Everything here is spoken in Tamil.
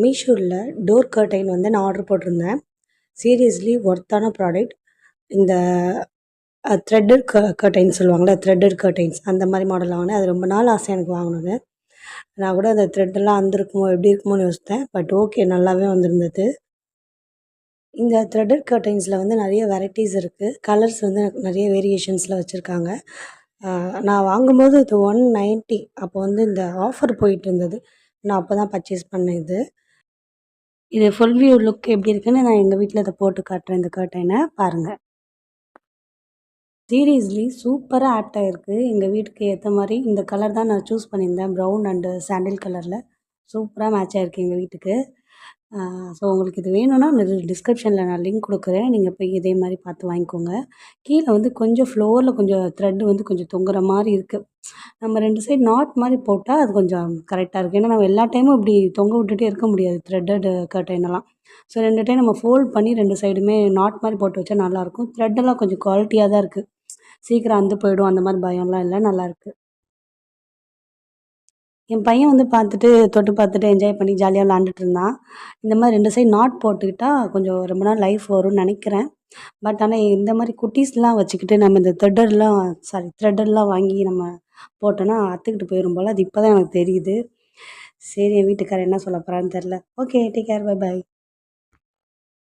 மீஷோவில் டோர் கர்டைன் வந்து நான் ஆர்டர் போட்டிருந்தேன். சீரியஸ்லி ஒர்த்தான ப்ராடக்ட். இந்த த்ரெட்டட் கர்டைன்ஸ் சொல்லுவாங்கள்ல, த்ரெட்டட் கர்டைன்ஸ் அந்த மாதிரி மாடல் வாங்கினேன். அது ரொம்ப நாள் ஆசை எனக்கு வாங்கணும்னு. நான் கூட அந்த த்ரெட்டெல்லாம் வந்திருக்குமோ எப்படி இருக்குமோன்னு யோசித்தேன். பட் ஓகே, நல்லாவே வந்திருந்தது. இந்த த்ரெட்டட் கர்டைன்ஸில் வந்து நிறைய வெரைட்டிஸ் இருக்குது. கலர்ஸ் வந்து நிறைய வேரியேஷன்ஸில் வச்சுருக்காங்க. நான் வாங்கும்போது இது 190 அப்போ வந்து இந்த ஆஃபர் போயிட்டு இருந்தது. நான் அப்போ தான் பர்ச்சேஸ் பண்ணேன் இது. இது ஃபுல் வியூ லுக் எப்படி இருக்குன்னு நான் எங்கள் வீட்டில் இதை போட்டு காட்டுறேன். இந்த கர்டைனை பாருங்கள். சீரியஸ்லி சூப்பராக ஆப்ட் ஆகிருக்கு. எங்கள் வீட்டுக்கு ஏற்ற மாதிரி இந்த கலர் தான் நான் சூஸ் பண்ணியிருந்தேன். ப்ரௌன் அண்டு சாண்டில் கலரில் சூப்பராக மேட்ச் ஆகிருக்கு எங்கள் வீட்டுக்கு. ஸோ உங்களுக்கு இது வேணும்னா டிஸ்கிரிப்ஷனில் நான் லிங்க் கொடுக்குறேன். நீங்கள் போய் இதே மாதிரி பார்த்து வாங்கிக்கோங்க. கீழே வந்து கொஞ்சம் ஃப்ளோரில் கொஞ்சம் த்ரெட் வந்து கொஞ்சம் தொங்குற மாதிரி இருக்குது. நம்ம 2 சைடு நாட் மாதிரி போட்டால் அது கொஞ்சம் கரெக்டாக இருக்குது. ஏன்னா நம்ம எல்லா டைமும் இப்படி தொங்க விட்டுட்டே இருக்க முடியாது த்ரெட்டட் கர்டைனெல்லாம். ஸோ 2 டைம் நம்ம ஃபோல்ட் பண்ணி 2 சைடுமே நாட் மாதிரி போட்டு வச்சா நல்லாயிருக்கும். த்ரெட்டெல்லாம் கொஞ்சம் குவாலிட்டியாக தான் இருக்குது. சீக்கிரம் அந்து போயிடும் அந்த மாதிரி பயம்லாம் இல்லை, நல்லாயிருக்கு. என் பையன் வந்து பார்த்துட்டு தொட்டு பார்த்துட்டு என்ஜாய் பண்ணி ஜாலியாக விளாண்டுட்டு இருந்தான். இந்த மாதிரி 2 சைடு நாட் போட்டுக்கிட்டா கொஞ்சம் ரொம்ப நாள் லைஃப் வரும்னு நினைக்கிறேன். பட் ஆனால் இந்த மாதிரி குட்டீஸ்லாம் வச்சுக்கிட்டு நம்ம இந்த த்ரெட்டர்லாம் வாங்கி நம்ம போட்டோன்னா அத்துக்கிட்டு போயிடும் போல். அது இப்போ தான் எனக்கு தெரியுது. சரி, என் வீட்டுக்காரர் என்ன சொல்ல போகிறான்னு தெரில. Okay, take care, bye bye.